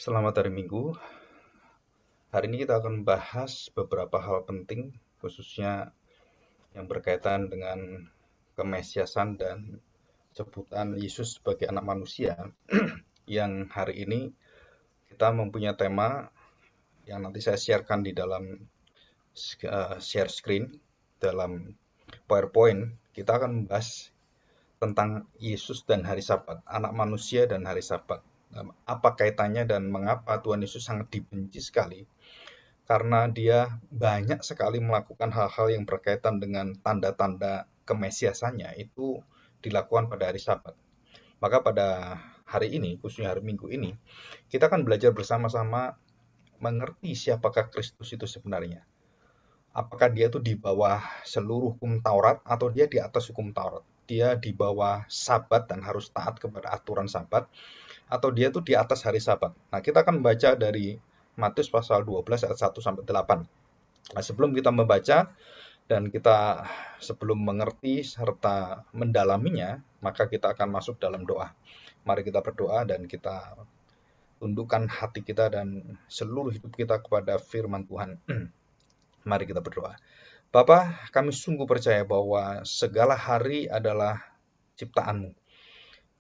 Selamat hari Minggu. Hari ini kita akan membahas beberapa hal penting, khususnya yang berkaitan dengan kemesiasan dan sebutan Yesus sebagai anak manusia. Yang hari ini kita mempunyai tema yang nanti saya sharekan di dalam share screen, dalam PowerPoint. Kita akan membahas tentang Yesus dan hari Sabat, anak manusia dan hari Sabat. Apa kaitannya dan mengapa Tuhan Yesus sangat dibenci sekali? Karena dia banyak sekali melakukan hal-hal yang berkaitan dengan tanda-tanda kemesiasannya itu dilakukan pada hari Sabat. Maka pada hari ini, khususnya hari Minggu ini, kita akan belajar bersama-sama mengerti siapakah Kristus itu sebenarnya. Apakah dia itu di bawah seluruh hukum Taurat atau dia di atas hukum Taurat? Dia di bawah Sabat dan harus taat kepada aturan Sabat, atau dia itu di atas hari Sabat. Nah, kita akan membaca dari Matius pasal 12 ayat 1 sampai 8. Nah, sebelum kita membaca dan kita sebelum mengerti serta mendalaminya, maka kita akan masuk dalam doa. Mari kita berdoa dan kita tundukkan hati kita dan seluruh hidup kita kepada firman Tuhan. Mari kita berdoa. Bapa, kami sungguh percaya bahwa segala hari adalah ciptaan-Mu.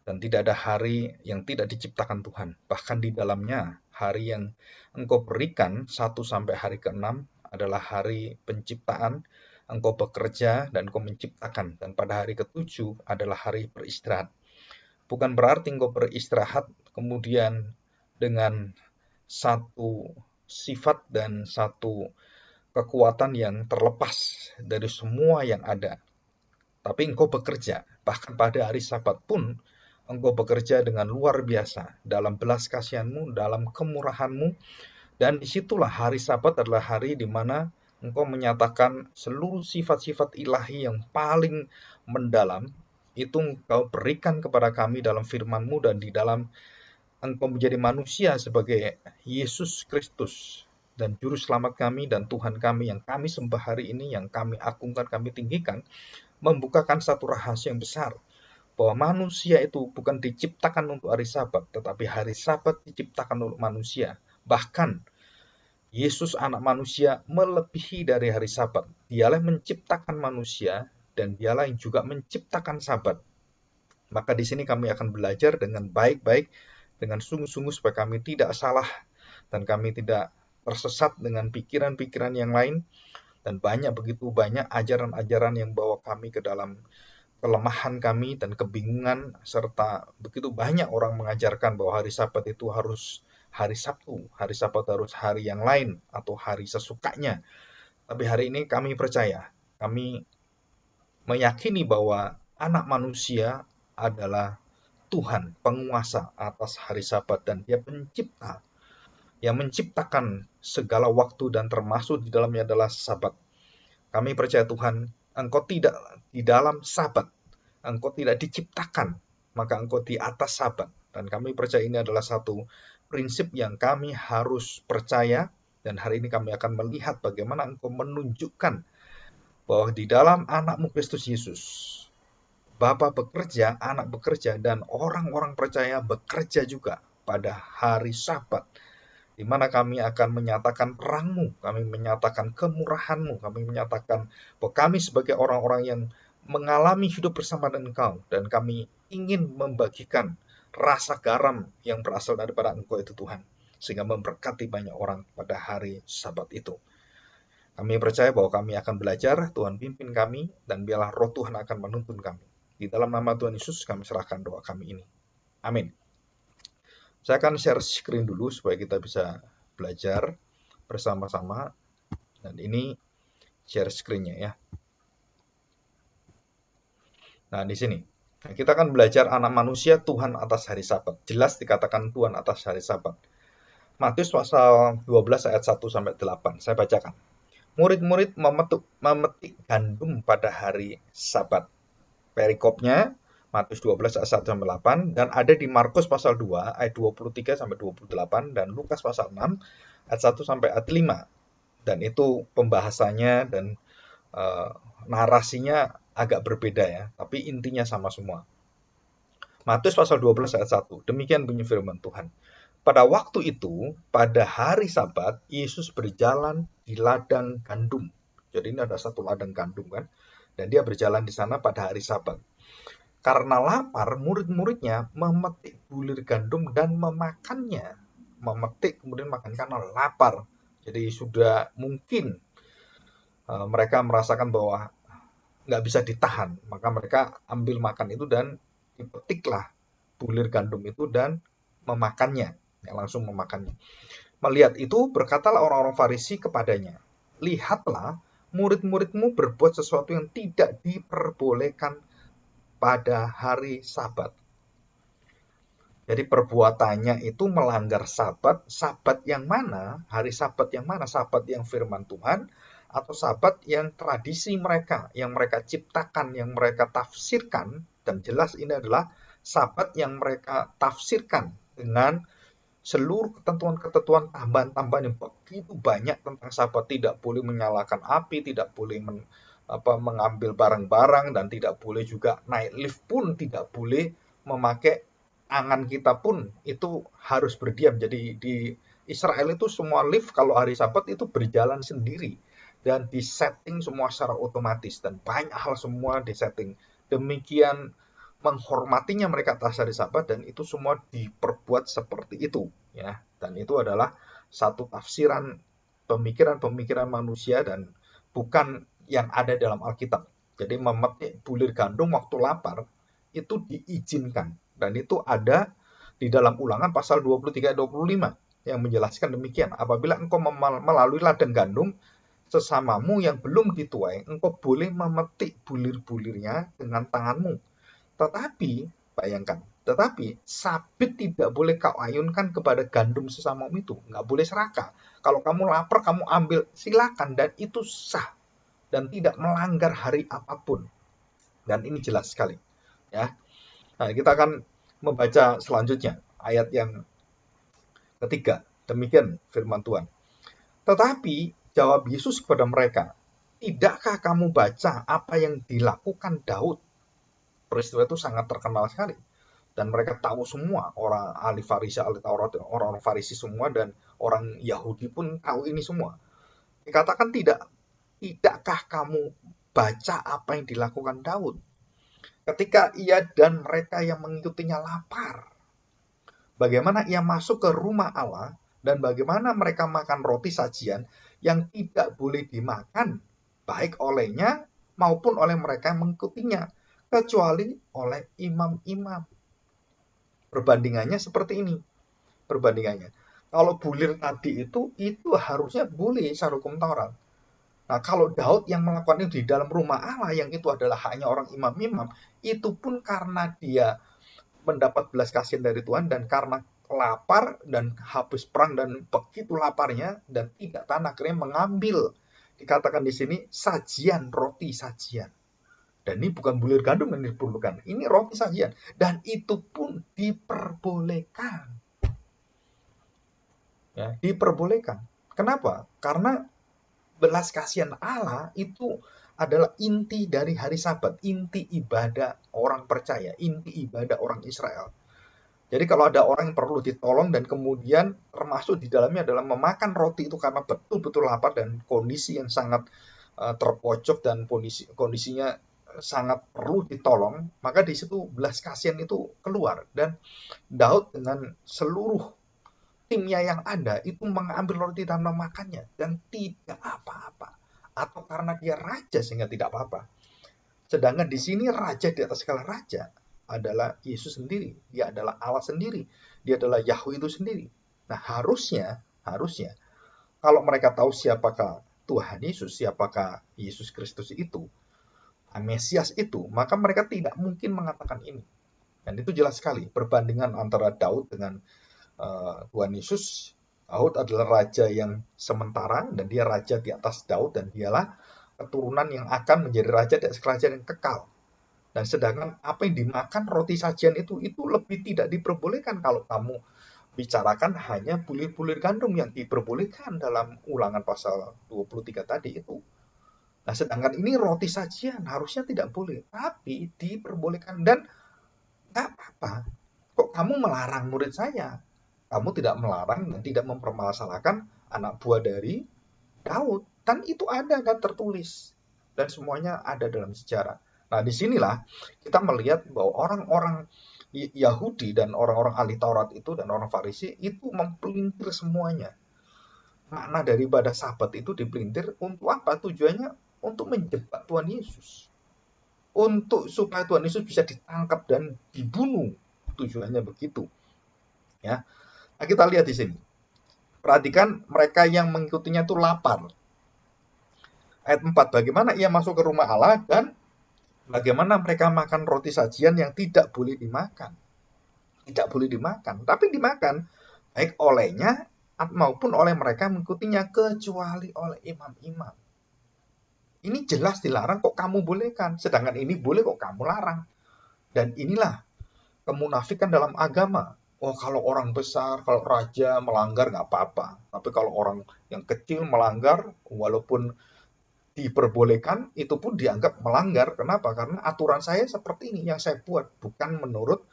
Dan tidak ada hari yang tidak diciptakan Tuhan. Bahkan di dalamnya, hari yang Engkau berikan 1 sampai hari ke-6 adalah hari penciptaan. Engkau bekerja dan Engkau menciptakan. Dan pada hari ke-7 adalah hari beristirahat. Bukan berarti Engkau beristirahat kemudian dengan satu sifat dan satu kekuatan yang terlepas dari semua yang ada. Tapi Engkau bekerja. Bahkan pada hari Sabat pun Engkau bekerja dengan luar biasa dalam belas kasihan-Mu, dalam kemurahan-Mu, dan disitulah hari Sabat adalah hari di mana Engkau menyatakan seluruh sifat-sifat ilahi yang paling mendalam, itu Engkau berikan kepada kami dalam firman-Mu dan di dalam Engkau menjadi manusia sebagai Yesus Kristus dan Juru Selamat kami dan Tuhan kami yang kami sembah hari ini, yang kami agungkan, kami tinggikan, membukakan satu rahasia yang besar, bahwa manusia itu bukan diciptakan untuk hari Sabat, tetapi hari Sabat diciptakan untuk manusia. Bahkan Yesus anak manusia melebihi dari hari Sabat. Dialah yang menciptakan manusia dan dialah yang juga menciptakan Sabat. Maka di sini kami akan belajar dengan baik-baik, dengan sungguh-sungguh supaya kami tidak salah dan kami tidak tersesat dengan pikiran-pikiran yang lain, dan begitu banyak ajaran-ajaran yang bawa kami ke dalam kelemahan kami dan kebingungan, serta begitu banyak orang mengajarkan bahwa hari Sabat itu harus hari Sabtu, hari Sabat harus hari yang lain atau hari sesukanya. Tapi hari ini kami percaya, kami meyakini bahwa anak manusia adalah Tuhan, penguasa atas hari Sabat, dan Dia pencipta yang menciptakan segala waktu dan termasuk di dalamnya adalah Sabat. Kami percaya Tuhan, Engkau tidak di dalam Sabat, Engkau tidak diciptakan, maka Engkau di atas Sabat. Dan kami percaya ini adalah satu prinsip yang kami harus percaya, dan hari ini kami akan melihat bagaimana Engkau menunjukkan bahwa di dalam anak-Mu Kristus Yesus, Bapa bekerja, Anak bekerja, dan orang-orang percaya bekerja juga pada hari Sabat, di mana kami akan menyatakan perang-Mu, kami menyatakan kemurahan-Mu, kami menyatakan bahwa kami sebagai orang-orang yang mengalami hidup bersama dengan Engkau, dan kami ingin membagikan rasa garam yang berasal daripada Engkau itu Tuhan, sehingga memberkati banyak orang pada hari Sabat itu. Kami percaya bahwa kami akan belajar, Tuhan pimpin kami, dan biarlah roh Tuhan akan menuntun kami. Di dalam nama Tuhan Yesus kami serahkan doa kami ini. Amin. Saya akan share screen dulu supaya kita bisa belajar bersama-sama. Dan ini share screen-nya ya. Nah, di sini. Nah, kita akan belajar anak manusia Tuhan atas hari Sabat. Jelas dikatakan Tuhan atas hari Sabat. Matius pasal 12 ayat 1 sampai 8. Saya bacakan. Murid-murid memetik gandum pada hari Sabat. Perikopnya Matius 12 ayat 1 sampai 8 dan ada di Markus pasal 2 ayat 23 sampai 28 dan Lukas pasal 6 ayat 1 sampai ayat 5. Dan itu pembahasannya dan narasinya agak berbeda ya, tapi intinya sama semua. Matius pasal 12 ayat 1. Demikian bunyi firman Tuhan. Pada waktu itu, pada hari Sabat, Yesus berjalan di ladang gandum. Jadi ini ada satu ladang gandum kan, dan dia berjalan di sana pada hari Sabat. Karena lapar, murid-muridnya memetik bulir gandum dan memakannya. Memetik kemudian makan karena lapar. Jadi sudah mungkin mereka merasakan bahwa nggak bisa ditahan. Maka mereka ambil makan itu dan dipetiklah bulir gandum itu dan memakannya. Ya, langsung memakannya. Melihat itu, berkatalah orang-orang Farisi kepadanya, lihatlah murid-muridmu berbuat sesuatu yang tidak diperbolehkan pada hari Sabat. Jadi perbuatannya itu melanggar Sabat. Sabat yang mana? Hari Sabat yang mana? Sabat yang firman Tuhan atau Sabat yang tradisi mereka, yang mereka ciptakan, yang mereka tafsirkan. Dan jelas ini adalah Sabat yang mereka tafsirkan dengan seluruh ketentuan-ketentuan tambahan-tambahan yang begitu banyak tentang Sabat. Tidak boleh menyalakan api, tidak boleh mengambil barang-barang, dan tidak boleh juga naik lift pun, tidak boleh memakai angan kita pun itu harus berdiam. Jadi di Israel itu semua lift kalau hari Sabat itu berjalan sendiri dan disetting semua secara otomatis dan banyak hal semua disetting. Demikian menghormatinya mereka atas hari Sabat dan itu semua diperbuat seperti itu ya. Dan itu adalah satu tafsiran pemikiran-pemikiran manusia dan bukan yang ada dalam Alkitab. Jadi memetik bulir gandum waktu lapar itu diizinkan. Dan itu ada di dalam Ulangan pasal 23-25 yang menjelaskan demikian. Apabila engkau melalui ladang gandum sesamamu yang belum dituai, engkau boleh memetik bulir-bulirnya dengan tanganmu. Tetapi, bayangkan, tetapi sabit tidak boleh kau ayunkan kepada gandum sesamamu itu. Nggak boleh serakah. Kalau kamu lapar, kamu ambil, silakan. Dan itu sah. Dan tidak melanggar hari apapun. Dan ini jelas sekali. Ya. Nah, kita akan membaca selanjutnya ayat yang ketiga. Demikian firman Tuhan. Tetapi jawab Yesus kepada mereka, tidakkah kamu baca apa yang dilakukan Daud? Peristiwa itu sangat terkenal sekali. Dan mereka tahu semua, orang ahli Farisi, ahli Taurat, orang-orang Farisi semua, dan orang Yahudi pun tahu ini semua. Dikatakan tidakkah kamu baca apa yang dilakukan Daud? Ketika ia dan mereka yang mengikutinya lapar, bagaimana ia masuk ke rumah Allah dan bagaimana mereka makan roti sajian yang tidak boleh dimakan baik olehnya maupun oleh mereka yang mengikutinya, kecuali oleh imam-imam. Perbandingannya seperti ini. Perbandingannya. Kalau bulir tadi itu harusnya boleh secara hukum Taurat. Nah, kalau Daud yang melakukan itu di dalam rumah Allah, yang itu adalah hanya orang imam-imam, itu pun karena dia mendapat belas kasihan dari Tuhan dan karena lapar dan habis perang dan begitu laparnya dan tidak tahan akhirnya mengambil, dikatakan di sini, sajian, roti sajian. Dan ini bukan bulir gandum yang diperlukan, ini roti sajian. Dan itu pun diperbolehkan. Ya, diperbolehkan. Kenapa? Karena belas kasihan Allah itu adalah inti dari hari Sabat, inti ibadah orang percaya, inti ibadah orang Israel. Jadi kalau ada orang yang perlu ditolong dan kemudian termasuk di dalamnya adalah memakan roti itu karena betul-betul lapar dan kondisi yang sangat terpojok dan kondisinya sangat perlu ditolong, maka di situ belas kasihan itu keluar dan Daud dengan seluruh timnya yang ada itu mengambil roti dan memakannya dan tidak apa-apa, atau karena dia raja sehingga tidak apa-apa. Sedangkan di sini raja di atas segala raja adalah Yesus sendiri, dia adalah Allah sendiri, dia adalah Yahweh itu sendiri. Nah, harusnya kalau mereka tahu siapakah Tuhan Yesus, siapakah Yesus Kristus itu, Mesias itu, maka mereka tidak mungkin mengatakan ini. Dan itu jelas sekali perbandingan antara Daud dengan Tuhan Yesus. Daud adalah raja yang sementara dan dia raja di atas Daud dan dialah keturunan yang akan menjadi raja di atas kerajaan yang kekal. Dan sedangkan apa yang dimakan roti sajian itu lebih tidak diperbolehkan kalau kamu bicarakan hanya bulir-bulir gandum yang diperbolehkan dalam Ulangan pasal 23 tadi itu. Nah, sedangkan ini roti sajian harusnya tidak boleh, tapi diperbolehkan dan nggak apa-apa. Kok kamu melarang murid saya? kamu tidak melarang dan tidak mempermasalahkan anak buah dari Daud. Dan itu ada dan tertulis. Dan semuanya ada dalam sejarah. Nah, disinilah kita melihat bahwa orang-orang Yahudi dan orang-orang ahli Taurat itu dan orang Farisi itu mempelintir semuanya. Makna daripada Sabat itu dipelintir untuk apa? Tujuannya untuk menjebak Tuhan Yesus. Untuk supaya Tuhan Yesus bisa ditangkap dan dibunuh. Tujuannya begitu. Ya. Nah, kita lihat di sini. Perhatikan mereka yang mengikutinya itu lapar. Ayat 4, bagaimana ia masuk ke rumah Allah dan bagaimana mereka makan roti sajian yang tidak boleh dimakan. Tidak boleh dimakan, tapi dimakan baik olehnya maupun oleh mereka mengikutinya kecuali oleh imam-imam. Ini jelas dilarang kok kamu bolehkan, sedangkan ini boleh kok kamu larang. Dan inilah kemunafikan dalam agama. Oh, kalau orang besar, kalau raja melanggar nggak apa-apa. Tapi kalau orang yang kecil melanggar, walaupun diperbolehkan, itu pun dianggap melanggar. Kenapa? Karena aturan saya seperti ini yang saya buat, bukan menurut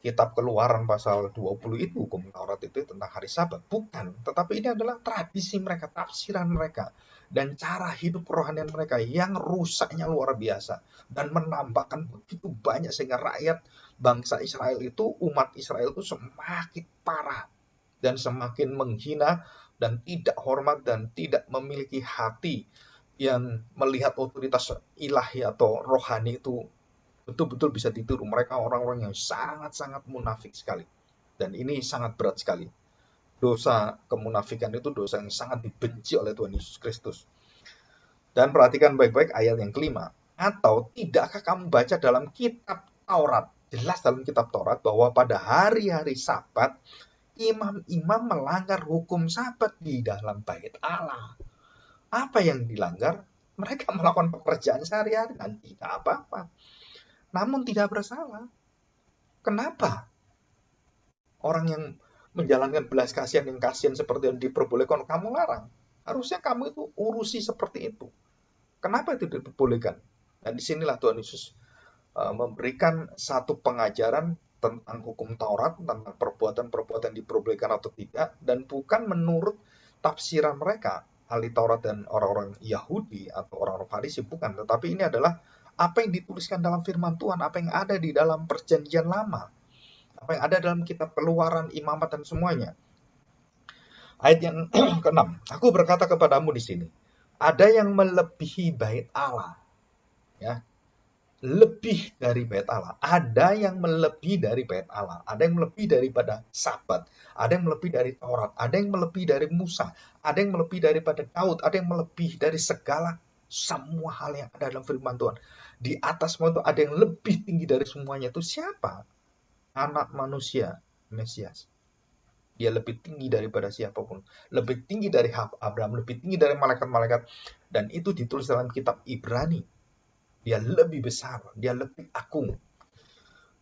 kitab Keluaran pasal 20 itu, hukum Taurat itu tentang hari Sabat. Bukan, tetapi ini adalah tradisi mereka, tafsiran mereka, dan cara hidup kerohanian mereka yang rusaknya luar biasa. Dan menampakkan begitu banyak sehingga rakyat bangsa Israel itu, umat Israel itu semakin parah. Dan semakin menghina dan tidak hormat dan tidak memiliki hati yang melihat otoritas ilahi atau rohani itu betul-betul bisa ditiru. Mereka orang-orang yang sangat-sangat munafik sekali. Dan ini sangat berat sekali. Dosa kemunafikan itu dosa yang sangat dibenci oleh Tuhan Yesus Kristus. Dan perhatikan baik-baik ayat yang kelima. Atau tidakkah kamu baca dalam kitab Taurat? Jelas dalam kitab Taurat bahwa pada hari-hari Sabat, imam-imam melanggar hukum Sabat di dalam bait Allah. Apa yang dilanggar? Mereka melakukan pekerjaan sehari-hari dan tidak apa-apa. Namun tidak bersalah. Kenapa? Orang yang menjalankan belas kasihan yang kasihan seperti yang diperbolehkan, kamu larang. Harusnya kamu itu urusi seperti itu. Kenapa itu diperbolehkan? Nah, disinilah Tuhan Yesus memberikan satu pengajaran tentang hukum Taurat, tentang perbuatan-perbuatan diperbolehkan atau tidak, dan bukan menurut tafsiran mereka, ahli Taurat dan orang-orang Yahudi atau orang-orang Farisi, bukan. Tetapi ini adalah apa yang dituliskan dalam firman Tuhan, apa yang ada di dalam perjanjian lama, apa yang ada dalam kitab Keluaran, Imamat, dan semuanya. Ayat yang ke-6, aku berkata kepadamu di sini, ada yang melebihi bait Allah, ya, lebih dari bait Allah. Ada yang melebihi dari bait Allah. Ada yang melebihi daripada Sabat. Ada yang melebihi dari Taurat. Ada yang melebihi dari Musa. Ada yang melebihi daripada Daud. Ada yang melebihi dari segala semua hal yang ada dalam firman Tuhan. Di atas semua itu ada yang lebih tinggi dari semuanya. Itu siapa? Anak manusia, Mesias. Dia lebih tinggi daripada siapapun. Lebih tinggi dari Abraham. Lebih tinggi dari malaikat-malaikat. Dan itu ditulis dalam kitab Ibrani. Dia lebih besar, dia lebih agung.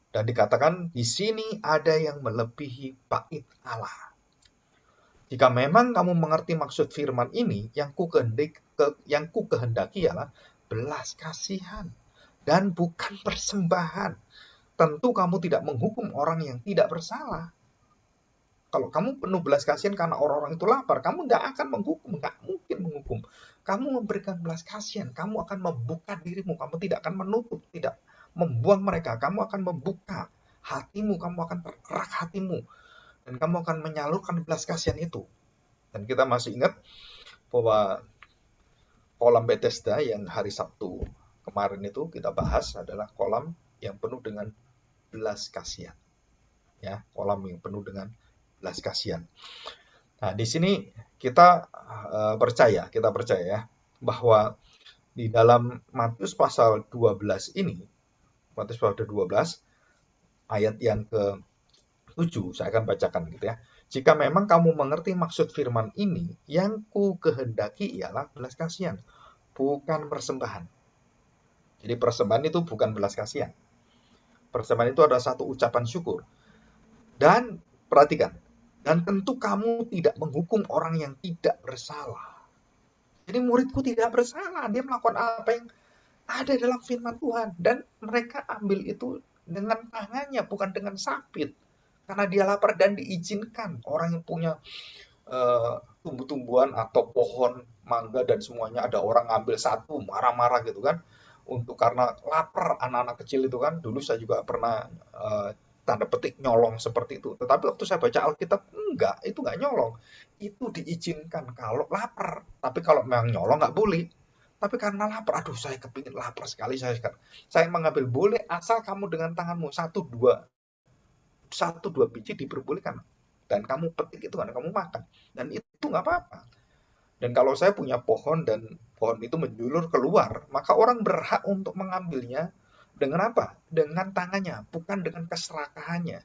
Dan dikatakan di sini ada yang melebihi bait Allah. Jika memang kamu mengerti maksud firman ini, yang ku kehendaki ialah belas kasihan dan bukan persembahan. Tentu kamu tidak menghukum orang yang tidak bersalah. Kalau kamu penuh belas kasihan karena orang-orang itu lapar, kamu tidak akan menghukum, nggak mungkin menghukum. Kamu memberikan belas kasihan, kamu akan membuka dirimu, kamu tidak akan menutup, tidak membuang mereka, kamu akan membuka hatimu, kamu akan tergerak hatimu, dan kamu akan menyalurkan belas kasihan itu. Dan kita masih ingat bahwa kolam Bethesda yang hari Sabtu kemarin itu kita bahas adalah kolam yang penuh dengan belas kasihan. Ya, kolam yang penuh dengan belas kasihan. Nah, di sini kita percaya ya, bahwa di dalam Matius pasal 12 ini, Matius pasal 12, ayat yang ke-7, saya akan bacakan gitu ya. Jika memang kamu mengerti maksud firman ini, yang ku kehendaki ialah belas kasihan, bukan persembahan. Jadi persembahan itu bukan belas kasihan. Persembahan itu adalah satu ucapan syukur. Dan perhatikan, dan tentu kamu tidak menghukum orang yang tidak bersalah. Jadi muridku tidak bersalah. Dia melakukan apa yang ada dalam firman Tuhan. Dan mereka ambil itu dengan tangannya, bukan dengan sabit. karena dia lapar dan diizinkan. Orang yang punya tumbuh-tumbuhan atau pohon mangga dan semuanya, ada orang ngambil satu marah-marah gitu kan, untuk karena lapar. Anak-anak kecil itu kan, dulu saya juga pernah tanda petik nyolong seperti itu, tetapi waktu saya baca Alkitab, enggak, itu enggak nyolong, itu diizinkan kalau lapar. Tapi kalau memang nyolong nggak boleh. Tapi karena lapar, aduh saya kepingin lapar sekali, saya mengambil, boleh asal kamu dengan tanganmu satu dua biji diperbolehkan, dan kamu petik itu kan kamu makan, dan itu nggak apa-apa. Dan kalau saya punya pohon dan pohon itu menjulur keluar, maka orang berhak untuk mengambilnya dengan apa? Dengan tangannya, bukan dengan keserakahannya.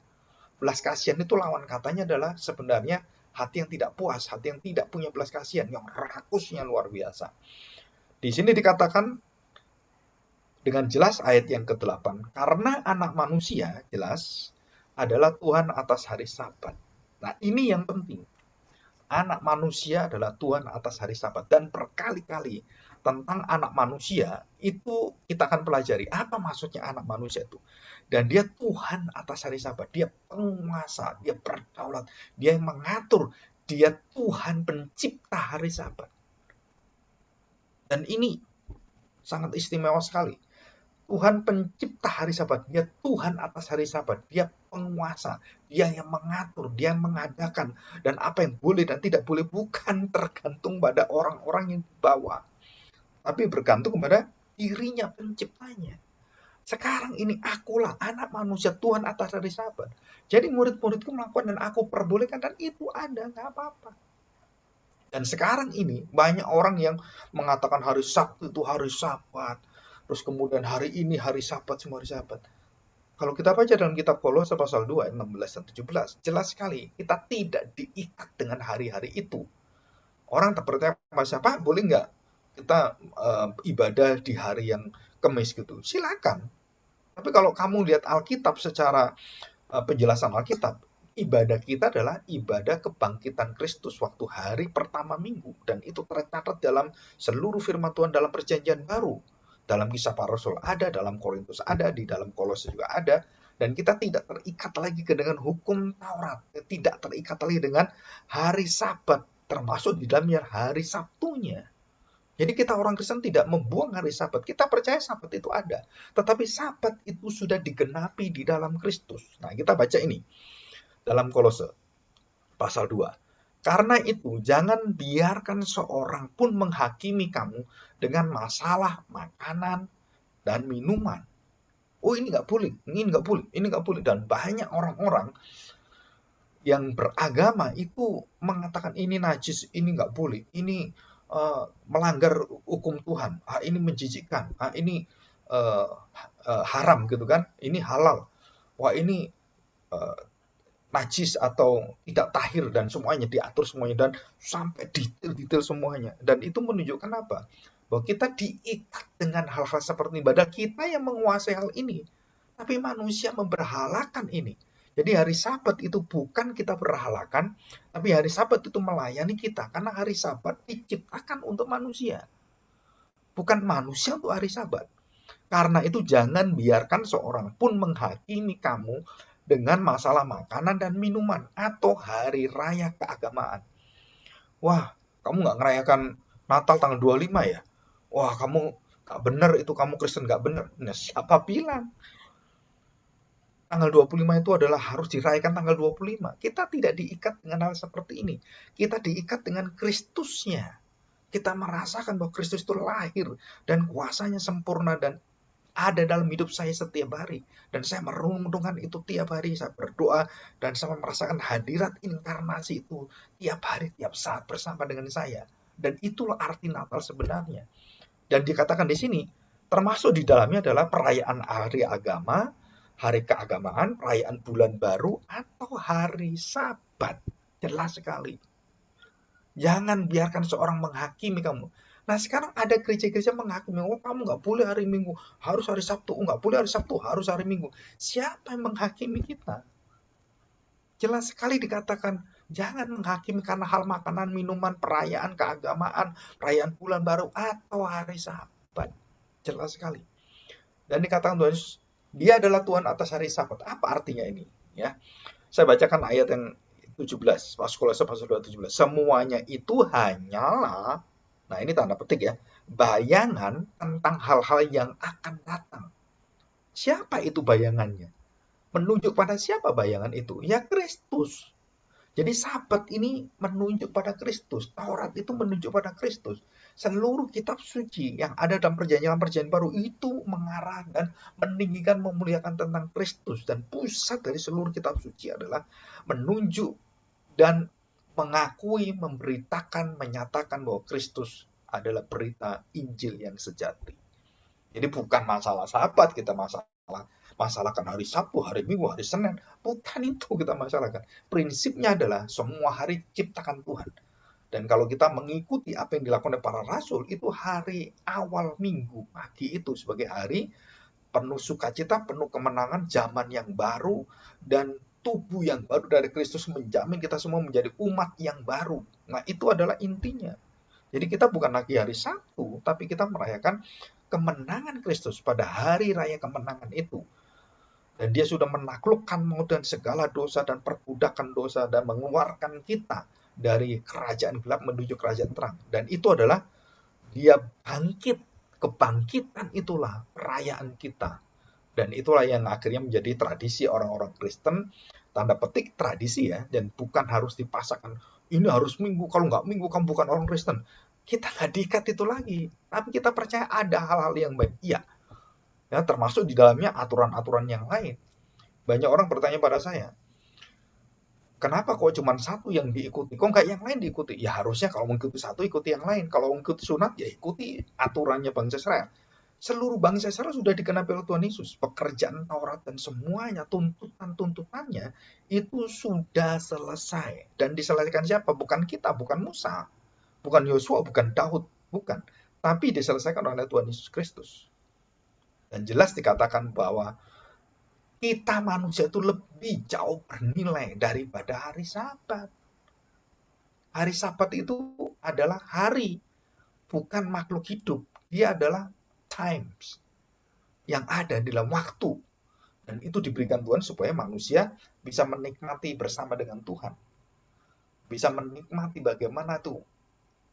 Belas kasihan itu lawan katanya adalah sebenarnya hati yang tidak puas, hati yang tidak punya belas kasihan, yang rakusnya luar biasa. Di sini dikatakan dengan jelas ayat yang ke-8, karena anak manusia jelas adalah Tuhan atas hari Sabat. Nah, ini yang penting. Anak manusia adalah Tuhan atas hari Sabat. Dan berkali-kali tentang anak manusia itu kita akan pelajari apa maksudnya anak manusia itu. Dan dia Tuhan atas hari Sabat. Dia penguasa, dia berdaulat, dia yang mengatur, dia Tuhan pencipta hari Sabat. Dan ini sangat istimewa sekali. Tuhan pencipta hari Sabat, dia Tuhan atas hari Sabat, dia penguasa, dia yang mengatur, dia yang mengadakan, dan apa yang boleh dan tidak boleh bukan tergantung pada orang-orang yang di bawah, tapi bergantung kepada dirinya penciptanya. Sekarang ini akulah anak manusia Tuhan atas hari Sabat. Jadi murid-muridku melakukan dan aku perbolehkan, dan itu ada, nggak apa-apa. Dan sekarang ini banyak orang yang mengatakan hari Sabtu itu hari Sabat. Terus kemudian hari ini hari Sabat, semua hari Sabat. Kalau kita baca dalam kitab Kolose pasal 2 ayat 16 dan 17, jelas sekali kita tidak diikat dengan hari-hari itu. Orang bertanya, Pak, boleh nggak kita ibadah di hari yang Kamis gitu? Silakan. Tapi kalau kamu lihat Alkitab secara penjelasan Alkitab, ibadah kita adalah ibadah kebangkitan Kristus waktu hari pertama minggu. Dan itu tercatat dalam seluruh firman Tuhan dalam perjanjian baru. Dalam Kisah Para Rasul ada, dalam Korintus ada, di dalam Kolose juga ada. Dan kita tidak terikat lagi dengan hukum Taurat. Tidak terikat lagi dengan hari Sabat, termasuk di dalamnya hari Sabtunya. Jadi kita orang Kristen tidak membuang hari Sabat. Kita percaya Sabat itu ada. Tetapi Sabat itu sudah digenapi di dalam Kristus. Nah, kita baca ini dalam Kolose pasal 2. Karena itu, jangan biarkan seorang pun menghakimi kamu dengan masalah makanan dan minuman. Oh, ini nggak boleh, ini nggak boleh, ini nggak boleh. Dan banyak orang-orang yang beragama itu mengatakan ini najis, ini nggak boleh, ini melanggar hukum Tuhan, ini menjijikkan, ini haram gitu kan, ini halal, wah ini najis atau tidak tahir, dan semuanya diatur semuanya, dan sampai detail-detail semuanya. Dan itu menunjukkan apa? Bahwa kita diikat dengan hal-hal seperti ini. Padahal kita yang menguasai hal ini, tapi manusia memberhalakan ini. Jadi hari Sabat itu bukan kita berhalakan, tapi hari Sabat itu melayani kita. Karena hari Sabat diciptakan untuk manusia, bukan manusia untuk hari Sabat. Karena itu jangan biarkan seorang pun menghakimi kamu dengan masalah makanan dan minuman atau hari raya keagamaan. Wah, kamu nggak ngerayakan Natal tanggal 25 ya? Wah, kamu nggak bener itu, kamu Kristen nggak bener. Nah, siapa bilang tanggal 25 itu adalah harus dirayakan tanggal 25? Kita tidak diikat dengan hal seperti ini. Kita diikat dengan Kristusnya. Kita merasakan bahwa Kristus itu lahir dan kuasanya sempurna dan ada dalam hidup saya setiap hari. Dan saya merenungkan itu tiap hari. Saya berdoa dan saya merasakan hadirat inkarnasi itu tiap hari, tiap saat bersama dengan saya. Dan itulah arti Natal sebenarnya. Dan dikatakan di sini, termasuk di dalamnya adalah perayaan hari agama, hari keagamaan, perayaan bulan baru, atau hari Sabat. Jelas sekali. Jangan biarkan seorang menghakimi kamu. Nah, sekarang ada gereja-gereja menghakimi, oh kamu nggak boleh hari Minggu, harus hari Sabtu, oh nggak boleh hari Sabtu, harus hari Minggu. Siapa yang menghakimi kita? Jelas sekali dikatakan, jangan menghakimi karena hal makanan, minuman, perayaan keagamaan, perayaan bulan baru, atau hari Sabat. Jelas sekali. Dan dikatakan Tuhan Yesus, dia adalah Tuhan atas hari Sabat. Apa artinya ini? Ya, Saya bacakan ayat yang 17, Kolose pasal 2 17. Semuanya itu hanyalah, nah ini tanda petik ya, bayangan tentang hal-hal yang akan datang. Siapa itu bayangannya? Menunjuk pada siapa bayangan itu? Ya Kristus. Jadi Sabat ini menunjuk pada Kristus. Taurat itu menunjuk pada Kristus. Seluruh kitab suci yang ada dalam perjanjian-perjanjian baru itu mengarah dan meninggikan, memuliakan tentang Kristus. Dan pusat dari seluruh kitab suci adalah menunjuk dan mengakui, memberitakan, menyatakan bahwa Kristus adalah berita Injil yang sejati. Jadi bukan masalah Sabat kita masalahkan hari Sabtu, hari Minggu, hari Senin. Bukan itu kita masalahkan. Prinsipnya adalah semua hari ciptakan Tuhan. Dan kalau kita mengikuti apa yang dilakukan oleh para rasul, itu hari awal minggu pagi itu sebagai hari penuh sukacita, penuh kemenangan, zaman yang baru, dan tubuh yang baru dari Kristus menjamin kita semua menjadi umat yang baru. Nah, itu adalah intinya. Jadi kita bukan lagi hari Sabtu, tapi kita merayakan kemenangan Kristus pada hari raya kemenangan itu. Dan dia sudah menaklukkan maut dan segala dosa dan perbudakan dosa dan mengeluarkan kita dari kerajaan gelap menuju kerajaan terang. Dan itu adalah dia bangkit. Kebangkitan itulah perayaan kita. Dan itulah yang akhirnya menjadi tradisi orang-orang Kristen, tanda petik tradisi ya, dan bukan harus dipasangkan, ini harus minggu, kalau nggak minggu kamu bukan orang Kristen. Kita nggak diikat itu lagi, tapi kita percaya ada hal-hal yang baik. Iya, ya, termasuk di dalamnya aturan-aturan yang lain. Banyak orang bertanya pada saya, kenapa kok cuma satu yang diikuti? Kok nggak yang lain diikuti? Ya harusnya kalau mengikuti satu, ikuti yang lain. Kalau mengikuti sunat, ya ikuti aturannya bangsa Israel. Seluruh bangsa Israel sudah digenapi oleh Tuhan Yesus. Pekerjaan Taurat dan semuanya, tuntutan-tuntutannya, itu sudah selesai. Dan diselesaikan siapa? Bukan kita, bukan Musa, bukan Yosua, bukan Daud, bukan. Tapi diselesaikan oleh Tuhan Yesus Kristus. Dan jelas dikatakan bahwa kita manusia itu lebih jauh bernilai daripada hari Sabat. Hari Sabat itu adalah hari, bukan makhluk hidup. Dia adalah times yang ada di dalam waktu. Dan itu diberikan Tuhan supaya manusia bisa menikmati bersama dengan Tuhan. Bisa menikmati bagaimana tuh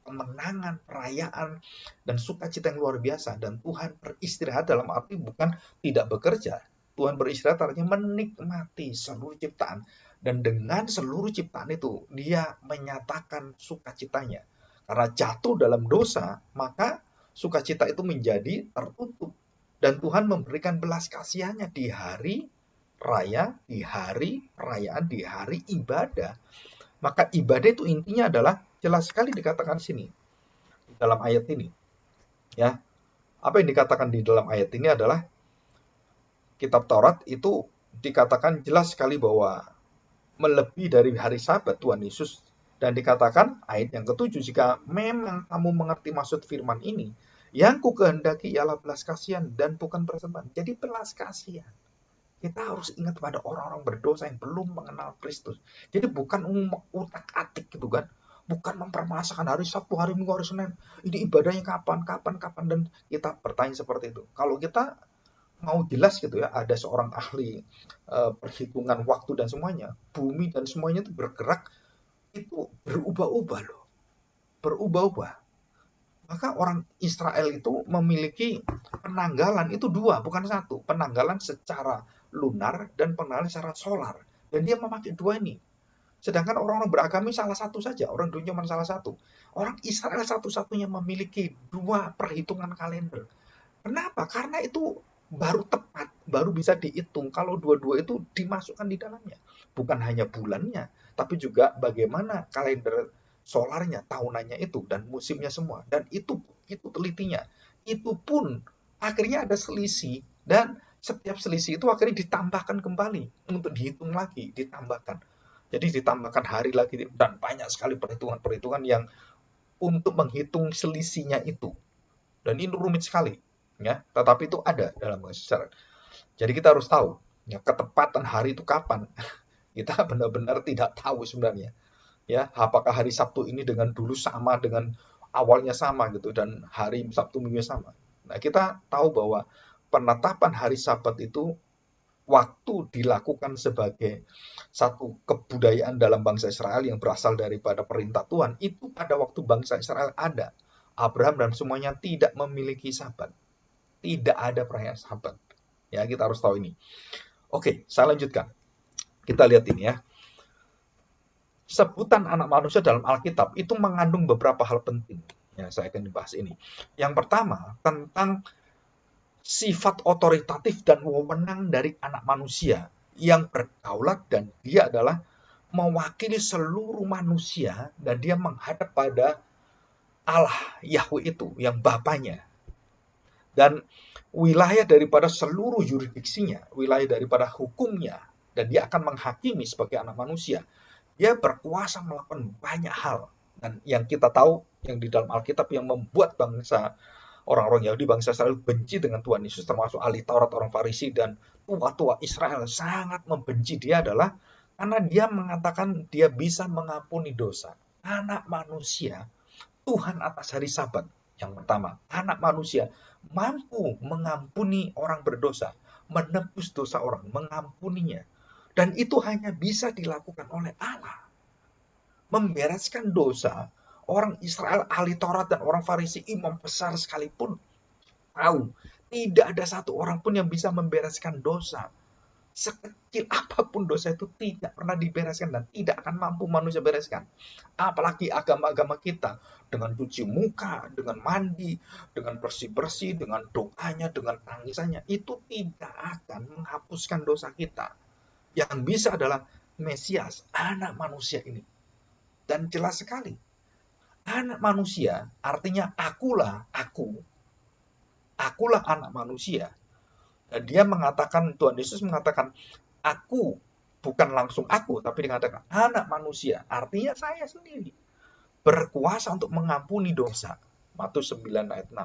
kemenangan, perayaan, dan sukacita yang luar biasa. Dan Tuhan beristirahat dalam arti bukan tidak bekerja. Tuhan beristirahat artinya menikmati seluruh ciptaan. Dan dengan seluruh ciptaan itu, dia menyatakan sukacitanya. Karena jatuh dalam dosa, maka sukacita itu menjadi tertutup. Dan Tuhan memberikan belas kasihannya di hari raya, di hari perayaan, di hari ibadah. Maka ibadah itu intinya adalah jelas sekali dikatakan sini di dalam ayat ini. Ya, apa yang dikatakan di dalam ayat ini adalah kitab Taurat itu dikatakan jelas sekali bahwa melebihi dari hari Sabat Tuhan Yesus, dan dikatakan ayat yang ketujuh, jika memang kamu mengerti maksud firman ini, yang ku kehendaki ialah belas kasihan dan bukan persembahan. Jadi belas kasihan. Kita harus ingat pada orang-orang berdosa yang belum mengenal Kristus. Jadi bukan utak-atik gitu kan. Bukan mempermasalahkan hari Sabtu, hari Minggu, hari Senin. Ini ibadahnya kapan. Dan kita bertanya seperti itu. Kalau kita mau jelas gitu ya, ada seorang ahli perhitungan waktu dan semuanya. Bumi dan semuanya itu bergerak, itu berubah-ubah loh. Berubah-ubah. Maka orang Israel itu memiliki penanggalan itu dua, bukan satu. Penanggalan secara lunar dan penanggalan secara solar. Dan dia memakai dua ini. Sedangkan orang-orang beragama salah satu saja. Orang dunia cuma salah satu. Orang Israel satu-satunya memiliki dua perhitungan kalender. Kenapa? Karena itu baru tepat, baru bisa dihitung kalau dua-dua itu dimasukkan di dalamnya. Bukan hanya bulannya, tapi juga bagaimana kalender solarnya, tahunannya itu, dan musimnya semua. Dan itu telitinya. Itu pun akhirnya ada selisih, dan setiap selisih itu akhirnya ditambahkan kembali untuk dihitung lagi, ditambahkan. Jadi ditambahkan hari lagi, dan banyak sekali perhitungan-perhitungan yang untuk menghitung selisihnya itu. Dan ini rumit sekali. Ya, tetapi itu ada dalam bahasa Israel. Jadi kita harus tahu ya, ketepatan hari itu kapan. Kita benar-benar tidak tahu sebenarnya. Ya, apakah hari Sabtu ini dengan dulu sama dengan awalnya sama gitu dan hari Sabtu Minggu sama. Nah, kita tahu bahwa penetapan hari Sabat itu waktu dilakukan sebagai satu kebudayaan dalam bangsa Israel yang berasal daripada perintah Tuhan, itu pada waktu bangsa Israel ada. Abraham dan semuanya tidak memiliki sabat. Tidak ada perayaan sabat. Ya, kita harus tahu ini. Oke, saya lanjutkan. Kita lihat ini ya. Sebutan anak manusia dalam Alkitab itu mengandung beberapa hal penting. Ya, saya akan dibahas ini. Yang pertama, tentang sifat otoritatif dan wewenang dari anak manusia yang berdaulat, dan dia adalah mewakili seluruh manusia, dan dia menghadap pada Allah Yahweh itu yang Bapaknya. Dan wilayah daripada seluruh yuridiksinya, wilayah daripada hukumnya, dan dia akan menghakimi sebagai anak manusia. Dia berkuasa melakukan banyak hal. Dan yang kita tahu, yang di dalam Alkitab yang membuat bangsa orang-orang Yahudi, bangsa Israel benci dengan Tuhan Yesus, termasuk ahli Taurat, orang Farisi, dan tua-tua Israel sangat membenci dia adalah karena dia mengatakan dia bisa mengampuni dosa. Anak manusia, Tuhan atas hari Sabat. Yang pertama, anak manusia mampu mengampuni orang berdosa, menebus dosa orang, mengampuninya. Dan itu hanya bisa dilakukan oleh Allah. Membereskan dosa, orang Israel, ahli Taurat, dan orang Farisi, imam besar sekalipun tahu, tidak ada satu orang pun yang bisa membereskan dosa. Sekecil apapun dosa itu tidak pernah dibereskan dan tidak akan mampu manusia bereskan. Apalagi agama-agama kita dengan cuci muka, dengan mandi, dengan bersih-bersih, dengan doanya, dengan tangisannya, itu tidak akan menghapuskan dosa kita. Yang bisa adalah Mesias, anak manusia ini. Dan jelas sekali, anak manusia artinya akulah aku. Akulah anak manusia. Dan dia mengatakan, Tuhan Yesus mengatakan, aku, bukan langsung aku, tapi dikatakan anak manusia, artinya saya sendiri, berkuasa untuk mengampuni dosa. Matius 9 ayat 6,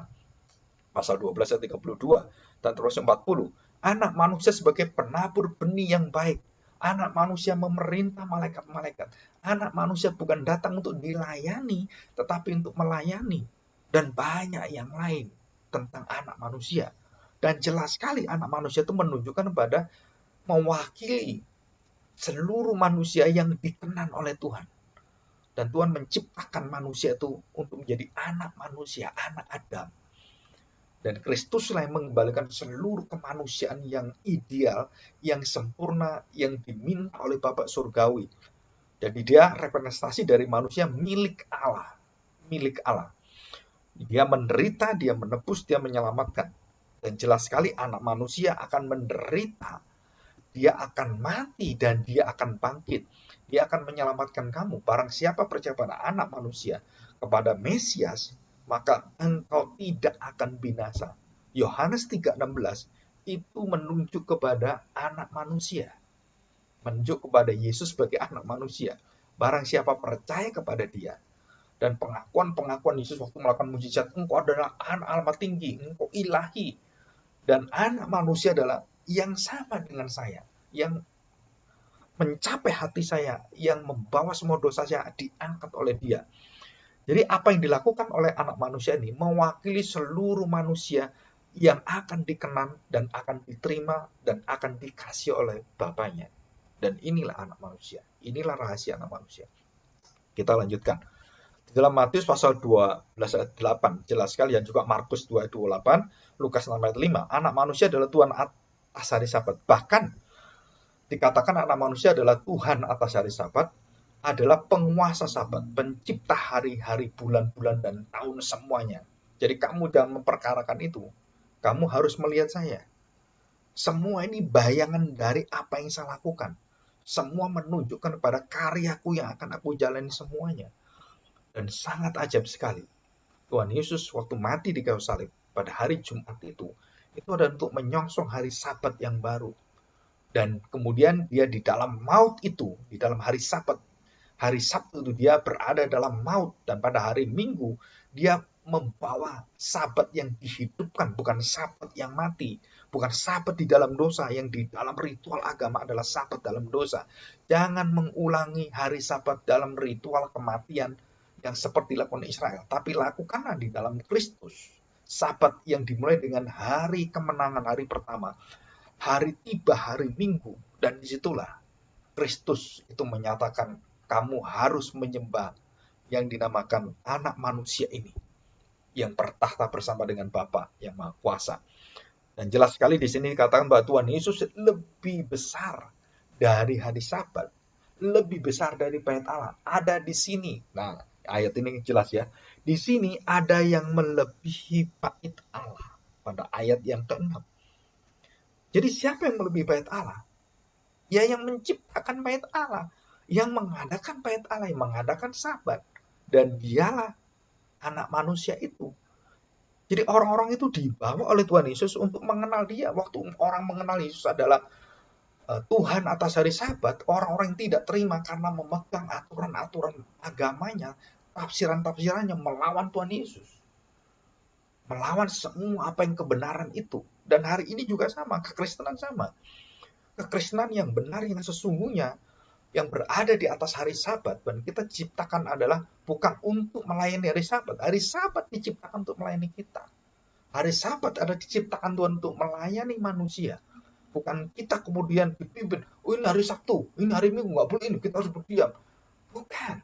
pasal 12 ayat 32, dan terus 40. Anak manusia sebagai penabur benih yang baik. Anak manusia memerintah malaikat-malaikat. Anak manusia bukan datang untuk dilayani, tetapi untuk melayani. Dan banyak yang lain tentang anak manusia. Dan jelas sekali anak manusia itu menunjukkan kepada mewakili seluruh manusia yang dikenan oleh Tuhan. Dan Tuhan menciptakan manusia itu untuk menjadi anak manusia, anak Adam. Dan Kristuslah yang mengembalikan seluruh kemanusiaan yang ideal, yang sempurna, yang diminta oleh Bapa Surgawi. Jadi dia representasi dari manusia milik Allah. Milik Allah. Dia menderita, dia menebus, dia menyelamatkan. Dan jelas sekali anak manusia akan menderita, dia akan mati, dan dia akan bangkit. Dia akan menyelamatkan kamu. Barang siapa percaya pada anak manusia, kepada Mesias, maka engkau tidak akan binasa. Yohanes 3:16 itu menunjuk kepada anak manusia. Menunjuk kepada Yesus sebagai anak manusia. Barang siapa percaya kepada dia. Dan pengakuan Yesus waktu melakukan mujizat, engkau adalah anak Allah tinggi, engkau ilahi. Dan anak manusia adalah yang sama dengan saya, yang mencapai hati saya, yang membawa semua dosa saya diangkat oleh dia. Jadi apa yang dilakukan oleh anak manusia ini mewakili seluruh manusia yang akan dikenan dan akan diterima dan akan dikasih oleh Bapaknya. Dan inilah anak manusia. Inilah rahasia anak manusia. Kita lanjutkan. Di dalam Matius pasal 12 ayat 8, jelas sekali, dan juga Markus 2 ayat 28, Lukas 6 ayat 5, anak manusia adalah Tuhan atas hari Sabat. Bahkan dikatakan anak manusia adalah Tuhan atas hari Sabat, adalah penguasa Sabat, pencipta hari-hari, bulan-bulan, dan tahun semuanya. Jadi kamu jangan memperkarakan itu. Kamu harus melihat saya. Semua ini bayangan dari apa yang saya lakukan. Semua menunjukkan kepada karyaku yang akan aku jalani semuanya. Dan sangat ajaib sekali. Tuhan Yesus waktu mati di kayu salib pada hari Jumat itu adalah untuk menyongsong hari Sabat yang baru. Dan kemudian dia di dalam maut itu, di dalam hari Sabat, hari Sabtu itu dia berada dalam maut, dan pada hari Minggu dia membawa Sabat yang dihidupkan, bukan Sabat yang mati, bukan Sabat di dalam dosa, yang di dalam ritual agama adalah Sabat dalam dosa. Jangan mengulangi hari Sabat dalam ritual kematian yang seperti dilakukan Israel, tapi lakukanlah di dalam Kristus. Sabat yang dimulai dengan hari kemenangan, hari pertama. Hari tiba hari Minggu, dan disitulah Kristus itu menyatakan kamu harus menyembah yang dinamakan anak manusia ini, yang bertahta bersama dengan Bapa yang Maha Kuasa. Dan jelas sekali di sini dikatakan bahwa Tuhan Yesus lebih besar dari hari Sabat, lebih besar dari bait Allah. Ada di sini. Nah, ayat ini jelas ya. Di sini ada yang melebihi bait Allah pada ayat yang ke-6. Jadi siapa yang melebihi bait Allah? Ya yang menciptakan bait Allah, yang mengadakan bait Allah, yang mengadakan Sabat. Dan dialah anak manusia itu. Jadi orang-orang itu dibawa oleh Tuhan Yesus untuk mengenal dia. Waktu orang mengenal Yesus adalah Tuhan atas hari Sabat, orang-orang yang tidak terima karena memegang aturan-aturan agamanya, tafsiran-tafsirannya melawan Tuhan Yesus. Melawan semua apa yang kebenaran itu. Dan hari ini juga sama, kekristenan sama. Kekristenan yang benar, yang sesungguhnya, yang berada di atas hari Sabat, dan kita diciptakan adalah bukan untuk melayani hari Sabat. Hari Sabat diciptakan untuk melayani kita. Hari Sabat ada diciptakan Tuhan untuk melayani manusia. Bukan kita kemudian dipimpin, oh ini hari Sabtu, ini hari Minggu, nggak boleh ini, kita harus berdiam.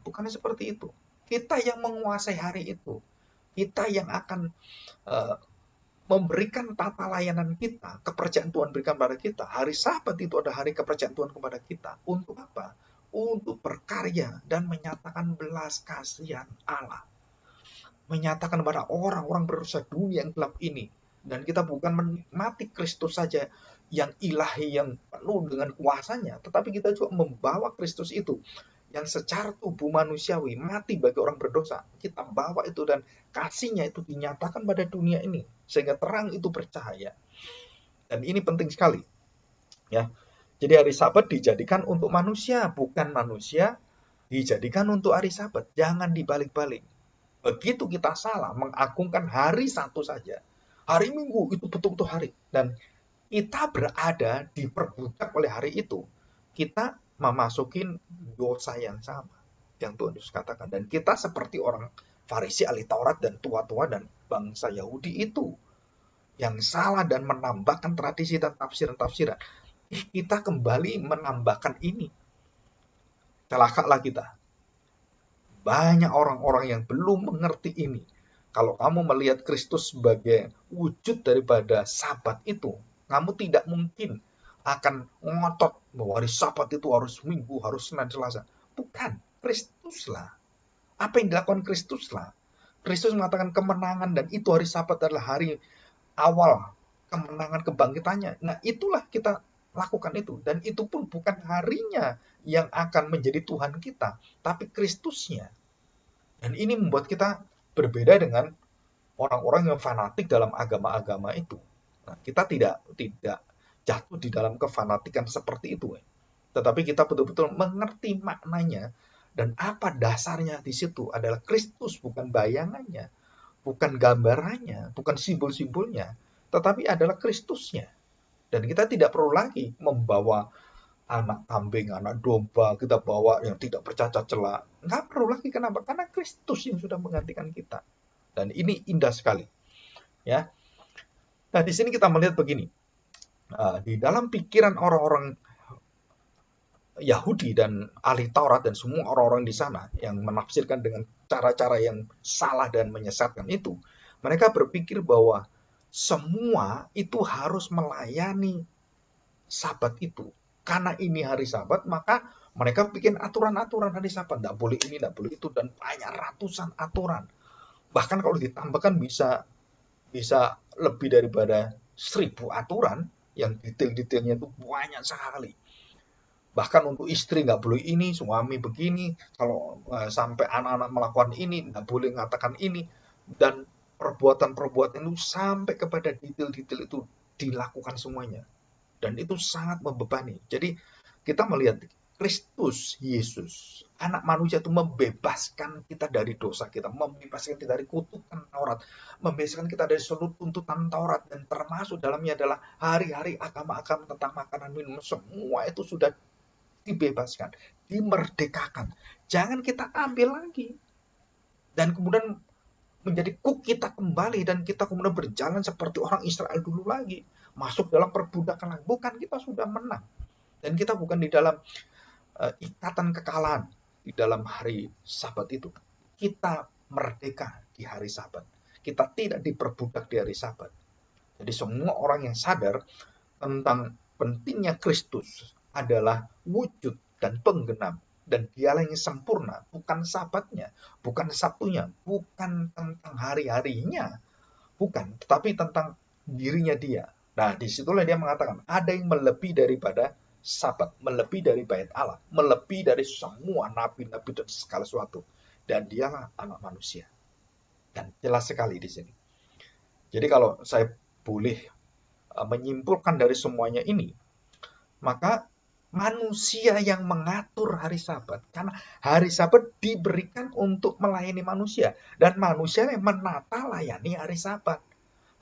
Bukannya seperti itu. Kita yang menguasai hari itu. Kita yang akan memberikan tata layanan kita, kepercayaan Tuhan berikan pada kita. Hari Sabat itu ada hari kepercayaan Tuhan kepada kita. Untuk apa? Untuk berkarya dan menyatakan belas kasihan Allah. Menyatakan kepada orang-orang berusaha dunia yang gelap ini. Dan kita bukan menikmati Kristus saja yang ilahi, yang penuh dengan kuasanya, tetapi kita juga membawa Kristus itu yang secara tubuh manusiawi mati bagi orang berdosa. Kita bawa itu dan kasihnya itu dinyatakan pada dunia ini sehingga terang itu bercahaya. Dan ini penting sekali. Ya. Jadi hari Sabat dijadikan untuk manusia, bukan manusia dijadikan untuk hari Sabat. Jangan dibalik-balik. Begitu kita salah mengagungkan hari satu saja, hari Minggu itu betul-betul hari, dan kita berada diperbudak oleh hari itu, kita memasukin dosa yang sama yang Tuhan Yesus katakan. Dan kita seperti orang Farisi, ahli Taurat, dan tua-tua dan bangsa Yahudi itu yang salah dan menambahkan tradisi dan tafsiran-tafsiran. Kita kembali menambahkan ini. Celakalah kita. Banyak orang-orang yang belum mengerti ini. Kalau kamu melihat Kristus sebagai wujud daripada Sabat itu, kamu tidak mungkin akan ngotot bahwa hari Sabat itu harus Minggu, harus Senin, Selasa. Bukan, Kristuslah. Apa yang dilakukan Kristuslah. Kristus mengatakan kemenangan, dan itu hari Sabat adalah hari awal kemenangan kebangkitannya. Nah, itulah kita lakukan itu. Dan itu pun bukan harinya yang akan menjadi Tuhan kita, tapi Kristusnya. Dan ini membuat kita berbeda dengan orang-orang yang fanatik dalam agama-agama itu. Nah, kita tidak jatuh di dalam kefanatikan seperti itu. Tetapi kita betul-betul mengerti maknanya dan apa dasarnya di situ adalah Kristus, bukan bayangannya, bukan gambarannya, bukan simbol-simbolnya, tetapi adalah Kristusnya. Dan kita tidak perlu lagi membawa anak kambing, anak domba, kita bawa yang tidak bercacat celah. Nggak perlu lagi. Kenapa? Karena Kristus yang sudah menggantikan kita. Dan ini indah sekali. Ya. Nah, di sini kita melihat begini. Di dalam pikiran orang-orang Yahudi dan ahli Taurat dan semua orang-orang di sana yang menafsirkan dengan cara-cara yang salah dan menyesatkan itu, mereka berpikir bahwa semua itu harus melayani Sabat itu. Karena ini hari Sabat, maka mereka bikin aturan-aturan hari Sabat. Nggak boleh ini, nggak boleh itu, dan banyak ratusan aturan. Bahkan kalau ditambahkan bisa lebih daripada 1000 aturan, yang detail-detailnya itu banyak sekali. Bahkan untuk istri nggak boleh ini, suami begini, kalau sampai anak-anak melakukan ini, nggak boleh mengatakan ini, dan perbuatan-perbuatan itu sampai kepada detail-detail itu dilakukan semuanya. Dan itu sangat membebani. Jadi kita melihat Kristus Yesus, anak manusia itu membebaskan kita dari dosa kita, membebaskan kita dari kutukan Taurat, membebaskan kita dari seluruh tuntutan Taurat, dan termasuk dalamnya adalah hari-hari agama-agama tentang makanan minum. Semua itu sudah dibebaskan, dimerdekakan. Jangan kita ambil lagi. Dan kemudian menjadi kuk kita kembali, dan kita kemudian berjalan seperti orang Israel dulu lagi. masuk dalam perbudakan lagi. Bukan, kita sudah menang. Dan kita bukan di dalam ikatan kekalahan di dalam hari Sabat itu. Kita merdeka di hari Sabat. Kita tidak diperbudak di hari Sabat. Jadi semua orang yang sadar tentang pentingnya Kristus adalah wujud dan penggenap, dan dialah yang sempurna, bukan Sabatnya, bukan Sabtunya, bukan tentang hari-harinya, bukan, tetapi tentang dirinya dia. Nah, disitulah dia mengatakan ada yang melebihi daripada Sabat, melebihi dari bait Allah, melebihi dari semua nabi-nabi dan segala sesuatu, dan dialah anak manusia. Dan jelas sekali di sini. Jadi kalau saya boleh menyimpulkan dari semuanya ini, maka manusia yang mengatur hari Sabat, karena hari Sabat diberikan untuk melayani manusia, dan manusia yang menata layani hari Sabat,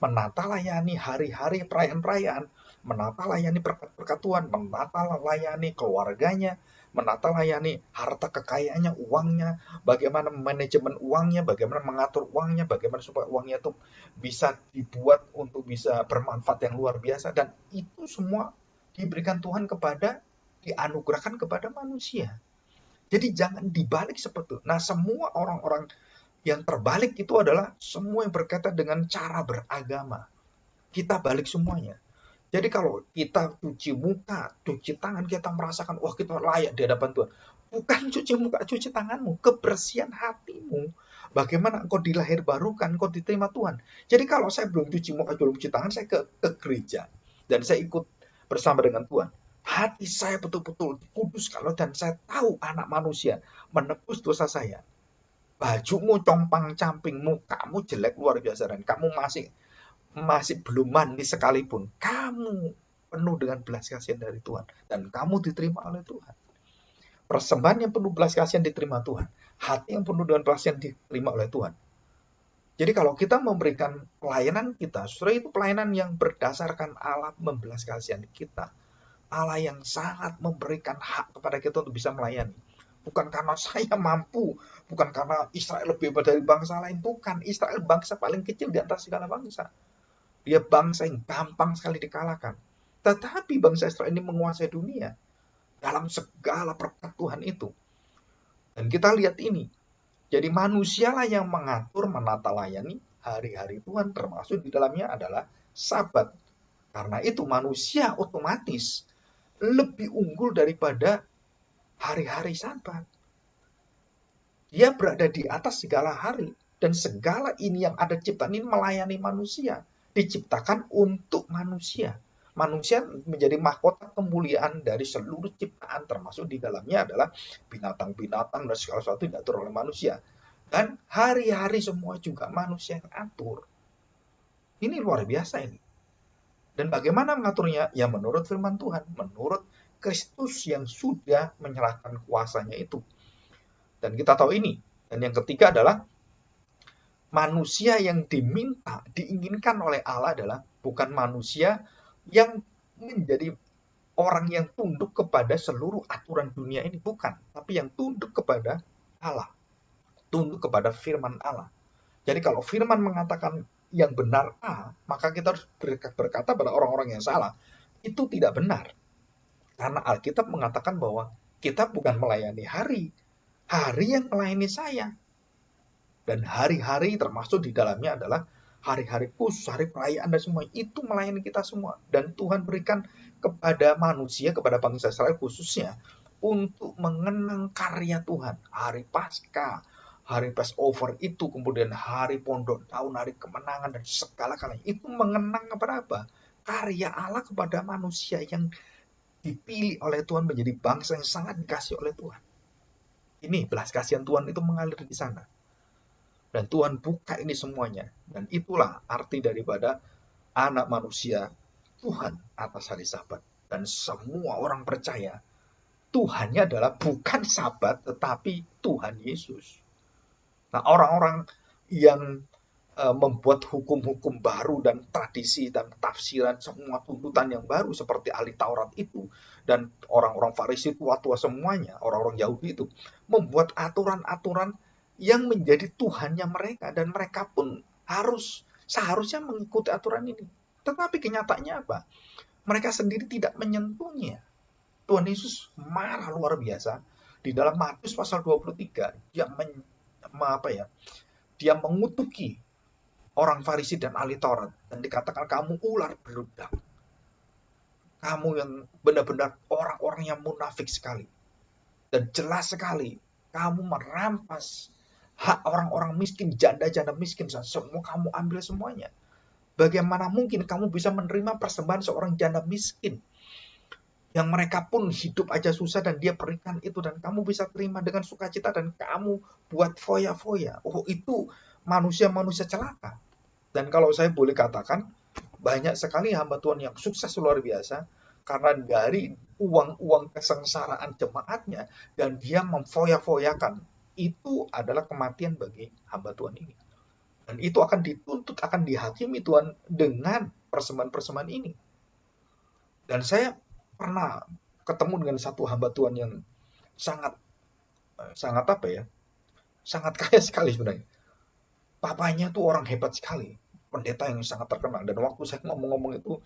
menata layani hari-hari perayaan-perayaan, menata layani berkat-berkat Tuhan, menata layani keluarganya, menata layani harta kekayaannya, uangnya, bagaimana manajemen uangnya, bagaimana mengatur uangnya, bagaimana supaya uangnya itu bisa dibuat untuk bisa bermanfaat yang luar biasa, dan itu semua diberikan Tuhan dianugerahkan kepada manusia. Jadi jangan dibalik seperti itu. Nah, semua orang-orang yang terbalik itu adalah semua yang berkaitan dengan cara beragama. Kita balik semuanya. Jadi kalau kita cuci muka, cuci tangan, kita merasakan, wah kita layak di hadapan Tuhan. Bukan cuci muka, cuci tanganmu, kebersihan hatimu. Bagaimana engkau dilahir barukan, engkau diterima Tuhan. Jadi kalau saya belum cuci muka, belum cuci tangan, saya ke gereja. Dan saya ikut bersama dengan Tuhan. Hati saya betul-betul kudus kalau, dan saya tahu anak manusia menebus dosa saya. Bajumu compang-camping, mukamu jelek luar biasa, dan kamu masih belum mandi sekalipun, kamu penuh dengan belas kasihan dari Tuhan, dan kamu diterima oleh Tuhan. Persembahan yang penuh belas kasihan diterima Tuhan, hati yang penuh dengan belas kasihan diterima oleh Tuhan. Jadi kalau kita memberikan pelayanan kita, justru itu pelayanan yang berdasarkan Allah membelas kasihan kita, Allah yang sangat memberikan hak kepada kita untuk bisa melayani. Bukan karena saya mampu, bukan karena Israel lebih hebat dari bangsa lain, bukan. Israel bangsa paling kecil di antara segala bangsa. Dia bangsa yang gampang sekali dikalahkan. Tetapi bangsa Israel ini menguasai dunia dalam segala berkat Tuhan itu. Dan kita lihat ini. Jadi manusialah yang mengatur, menata layani hari-hari Tuhan, termasuk di dalamnya adalah Sabat. Karena itu manusia otomatis lebih unggul daripada hari-hari Sabat. Dia berada di atas segala hari. Dan segala ini yang ada ciptaan ini melayani manusia. Diciptakan untuk manusia. Manusia menjadi mahkota kemuliaan dari seluruh ciptaan, termasuk di dalamnya adalah binatang-binatang dan segala sesuatu yang diatur oleh manusia. Dan hari-hari semua juga manusia yang atur. Ini luar biasa ini. Dan bagaimana mengaturnya? Ya menurut firman Tuhan, menurut Kristus yang sudah menyerahkan kuasanya itu. Dan kita tahu ini. Dan yang ketiga adalah manusia yang diinginkan oleh Allah adalah bukan manusia yang menjadi orang yang tunduk kepada seluruh aturan dunia ini, bukan, tapi yang tunduk kepada Allah, tunduk kepada firman Allah. Jadi kalau firman mengatakan yang benar A, maka kita harus berkata pada orang-orang yang salah, itu tidak benar. Karena Alkitab mengatakan bahwa kita bukan melayani hari yang melayani saya. Dan hari-hari termasuk di dalamnya adalah hari-hari khusus, hari perayaan dan semua itu melayani kita semua. Dan Tuhan berikan kepada manusia, kepada bangsa Israel khususnya, untuk mengenang karya Tuhan. Hari Paskah, hari Passover itu, kemudian hari pondok tahun, hari kemenangan, dan segala kalanya. Itu mengenang kepada apa? Karya Allah kepada manusia yang dipilih oleh Tuhan menjadi bangsa yang sangat dikasih oleh Tuhan. Ini belas kasihan Tuhan itu mengalir di sana. Dan Tuhan buka ini semuanya. Dan itulah arti daripada anak manusia Tuhan atas hari Sabat. Dan semua orang percaya Tuhannya adalah bukan Sabat, tetapi Tuhan Yesus. Nah, orang-orang yang membuat hukum-hukum baru dan tradisi dan tafsiran semua tuntutan yang baru seperti ahli Taurat itu, dan orang-orang Farisi tua-tua semuanya, orang-orang Yahudi itu membuat aturan-aturan yang menjadi Tuhannya mereka, dan mereka pun seharusnya mengikuti aturan ini. Tetapi kenyataannya apa? Mereka sendiri tidak menyentuhnya. Tuhan Yesus marah luar biasa. Di dalam Matius pasal 23, dia mengutuki orang Farisi dan ahli Taurat dan dikatakan kamu ular beludak. Kamu yang benar-benar orang-orang yang munafik sekali. Dan jelas sekali kamu merampas hak orang-orang miskin, janda-janda miskin, semua kamu ambil semuanya. Bagaimana mungkin kamu bisa menerima persembahan seorang janda miskin yang mereka pun hidup aja susah dan dia berikan itu, dan kamu bisa terima dengan sukacita dan kamu buat foya-foya? Oh, itu manusia-manusia celaka. Dan kalau saya boleh katakan, banyak sekali hamba Tuhan yang sukses luar biasa karena dari uang-uang kesengsaraan jemaatnya dan dia memfoya-foyakan. Itu adalah kematian bagi hamba Tuhan ini. Dan itu akan dituntut, akan dihakimi Tuhan dengan persembahan-persembahan ini. Dan saya pernah ketemu dengan satu hamba Tuhan yang sangat sangat sangat kaya sekali sebenarnya. Papanya tuh orang hebat sekali, pendeta yang sangat terkenal. Dan waktu saya ngomong-ngomong itu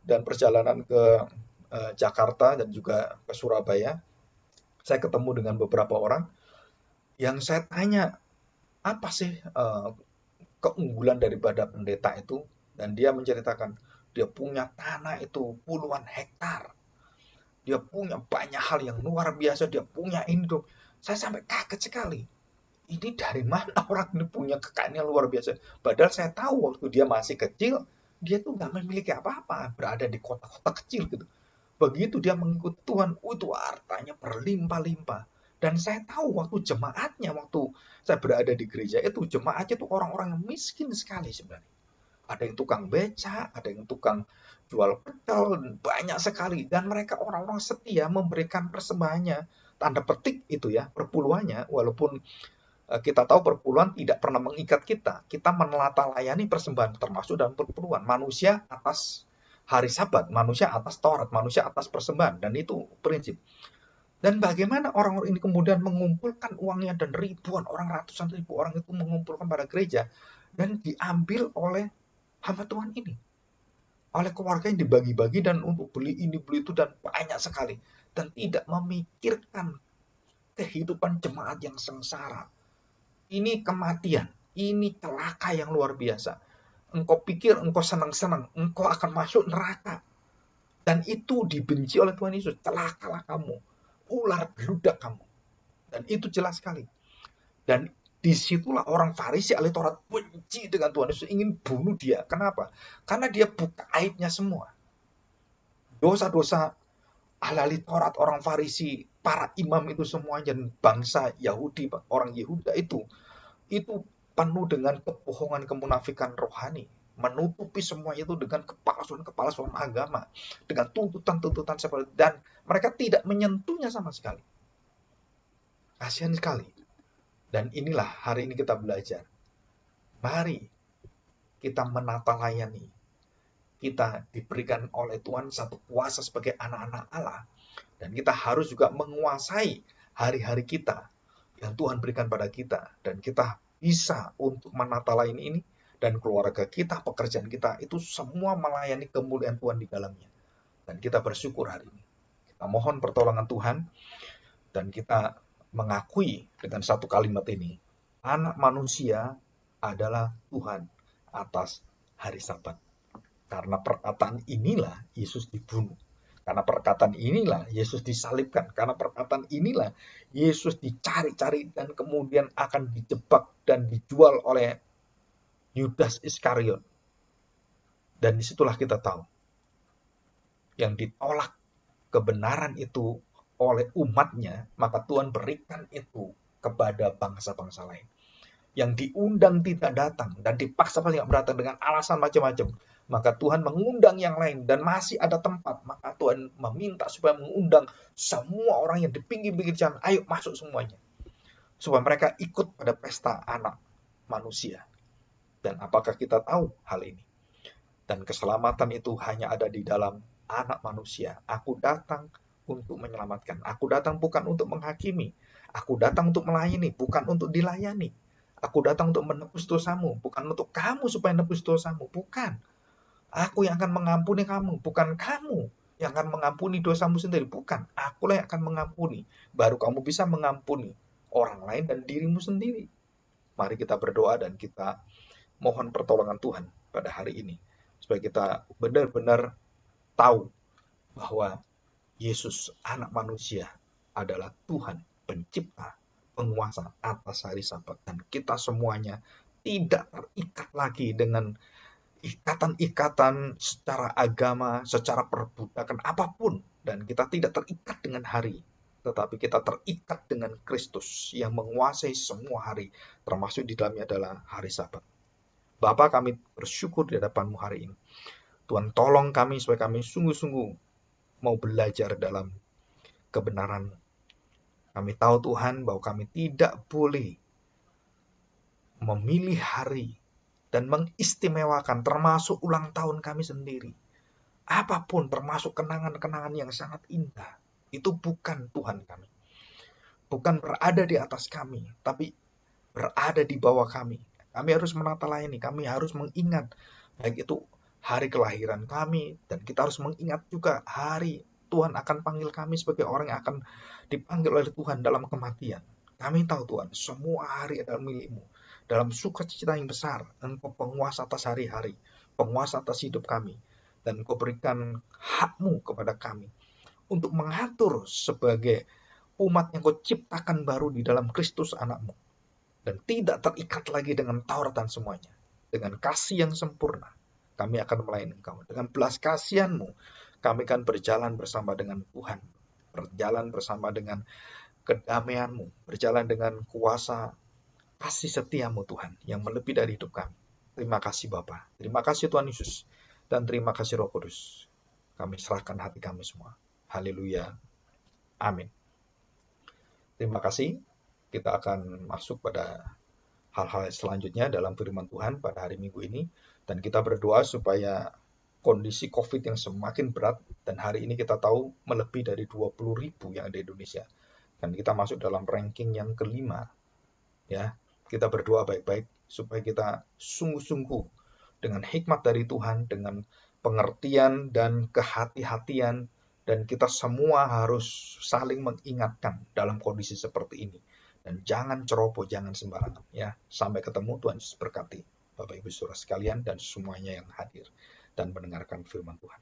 dan perjalanan ke Jakarta dan juga ke Surabaya, saya ketemu dengan beberapa orang yang saya tanya, apa sih keunggulan daripada pendeta itu? Dan dia menceritakan, dia punya tanah itu puluhan hektar. Dia punya banyak hal yang luar biasa, dia punya ini. Saya sampai kaget sekali. Ini dari mana orang ini punya kekayaan yang luar biasa? Padahal saya tahu waktu dia masih kecil, dia tuh nggak memiliki apa-apa, berada di kota-kota kecil gitu. Begitu dia mengikut Tuhan, itu hartanya berlimpah-limpah. Dan saya tahu waktu jemaatnya, waktu saya berada di gereja itu, jemaatnya itu orang-orang yang miskin sekali sebenarnya. Ada yang tukang beca, ada yang tukang jual pecel, banyak sekali. Dan mereka orang-orang setia memberikan persembahannya. Tanda petik itu ya, perpuluhannya, walaupun kita tahu perpuluhan tidak pernah mengikat kita. Kita meneladani persembahan termasuk dalam perpuluhan. Manusia atas hari Sabat, manusia atas Taurat, manusia atas persembahan, dan itu prinsip. Dan bagaimana orang-orang ini kemudian mengumpulkan uangnya dan ribuan orang, ratusan ribu orang itu mengumpulkan pada gereja dan diambil oleh hamba Tuhan ini. Oleh keluarga yang dibagi-bagi dan untuk beli ini, beli itu, dan banyak sekali. Dan tidak memikirkan kehidupan jemaat yang sengsara. Ini kematian, ini celaka yang luar biasa. Engkau pikir engkau senang-senang, engkau akan masuk neraka. Dan itu dibenci oleh Tuhan Yesus. Celakalah kamu, ular beludak kamu. Dan itu jelas sekali. Dan disitulah orang Farisi ahli Taurat benci dengan Tuhan Yesus, ingin bunuh dia. Kenapa? Karena dia buka aibnya semua. Dosa-dosa ahli Taurat, orang Farisi, para imam itu semuanya, bangsa Yahudi, orang Yehuda itu penuh dengan kebohongan, kemunafikan rohani, menutupi semua itu dengan kepalsuan agama, dengan tuntutan-tuntutan seperti itu, dan mereka tidak menyentuhnya sama sekali. Kasihan sekali. Dan inilah hari ini kita belajar. Mari kita menata layani. Kita diberikan oleh Tuhan satu kuasa sebagai anak-anak Allah. Dan kita harus juga menguasai hari-hari kita yang Tuhan berikan pada kita. Dan kita bisa untuk menata layani ini, dan keluarga kita, pekerjaan kita, itu semua melayani kemuliaan Tuhan di dalamnya. Dan kita bersyukur hari ini. Kita mohon pertolongan Tuhan, dan kita mengakui dengan satu kalimat ini, anak manusia adalah Tuhan atas hari Sabat. Karena perkataan inilah Yesus dibunuh. Karena perkataan inilah Yesus disalibkan. Karena perkataan inilah Yesus dicari-cari dan kemudian akan dijebak dan dijual oleh Yudas Iskariot. Dan disitulah kita tahu. Yang ditolak kebenaran itu oleh umatnya, maka Tuhan berikan itu kepada bangsa-bangsa lain. Yang diundang tidak datang dan dipaksa tidak datang dengan alasan macam-macam, maka Tuhan mengundang yang lain dan masih ada tempat, maka Tuhan meminta supaya mengundang semua orang yang di pinggir-pinggir jalan, ayo masuk semuanya, supaya mereka ikut pada pesta anak manusia. Dan apakah kita tahu hal ini? Dan keselamatan itu hanya ada di dalam anak manusia. Aku datang untuk menyelamatkan. Aku datang bukan untuk menghakimi. Aku datang untuk melayani, bukan untuk dilayani. Aku datang untuk menebus dosamu, bukan untuk kamu supaya menebus dosamu, bukan. Aku yang akan mengampuni kamu, bukan kamu yang akan mengampuni dosamu sendiri. Bukan, akulah yang akan mengampuni. Baru kamu bisa mengampuni orang lain dan dirimu sendiri. Mari kita berdoa dan kita mohon pertolongan Tuhan pada hari ini. Supaya kita benar-benar tahu bahwa Yesus anak manusia adalah Tuhan, pencipta, penguasa atas hari Sabat. Dan kita semuanya tidak terikat lagi dengan ikatan-ikatan secara agama, secara perbudakan apapun. Dan kita tidak terikat dengan hari, tetapi kita terikat dengan Kristus yang menguasai semua hari, termasuk di dalamnya adalah hari Sabat. Bapa, kami bersyukur di hadapan-Mu hari ini. Tuhan, tolong kami supaya kami sungguh-sungguh mau belajar dalam kebenaran. Kami tahu Tuhan bahwa kami tidak boleh memilih hari dan mengistimewakan termasuk ulang tahun kami sendiri. Apapun termasuk kenangan-kenangan yang sangat indah. Itu bukan Tuhan kami. Bukan berada di atas kami, tapi berada di bawah kami. Kami harus menata layani, kami harus mengingat baik itu hari kelahiran kami, dan kita harus mengingat juga hari Tuhan akan panggil kami sebagai orang yang akan dipanggil oleh Tuhan dalam kematian. Kami tahu Tuhan, semua hari adalah milik-Mu. Dalam sukacita yang besar, Engkau penguasa atas hari-hari, penguasa atas hidup kami, dan Engkau berikan hak-Mu kepada kami untuk mengatur sebagai umat yang Kau ciptakan baru di dalam Kristus anak-Mu. Dan tidak terikat lagi dengan Taurat dan semuanya. Dengan kasih yang sempurna, kami akan melayani Engkau. Dengan belas kasihan-Mu, kami akan berjalan bersama dengan Tuhan. Berjalan bersama dengan kedamaian-Mu. Berjalan dengan kuasa kasih setia-Mu Tuhan, yang melebihi dari hidup kami. Terima kasih Bapa. Terima kasih Tuhan Yesus. Dan terima kasih Roh Kudus. Kami serahkan hati kami semua. Haleluya. Amin. Terima kasih. Kita akan masuk pada hal-hal selanjutnya dalam firman Tuhan pada hari Minggu ini. Dan kita berdoa supaya kondisi COVID yang semakin berat, dan hari ini kita tahu melebihi dari 20.000 yang ada di Indonesia. Dan kita masuk dalam ranking yang kelima. Ya, kita berdoa baik-baik supaya kita sungguh-sungguh dengan hikmat dari Tuhan, dengan pengertian dan kehati-hatian, dan kita semua harus saling mengingatkan dalam kondisi seperti ini. Dan jangan ceroboh, jangan sembarangan. Ya, sampai ketemu, Tuhan Yesus berkati Bapak Ibu Saudara sekalian dan semuanya yang hadir dan mendengarkan firman Tuhan.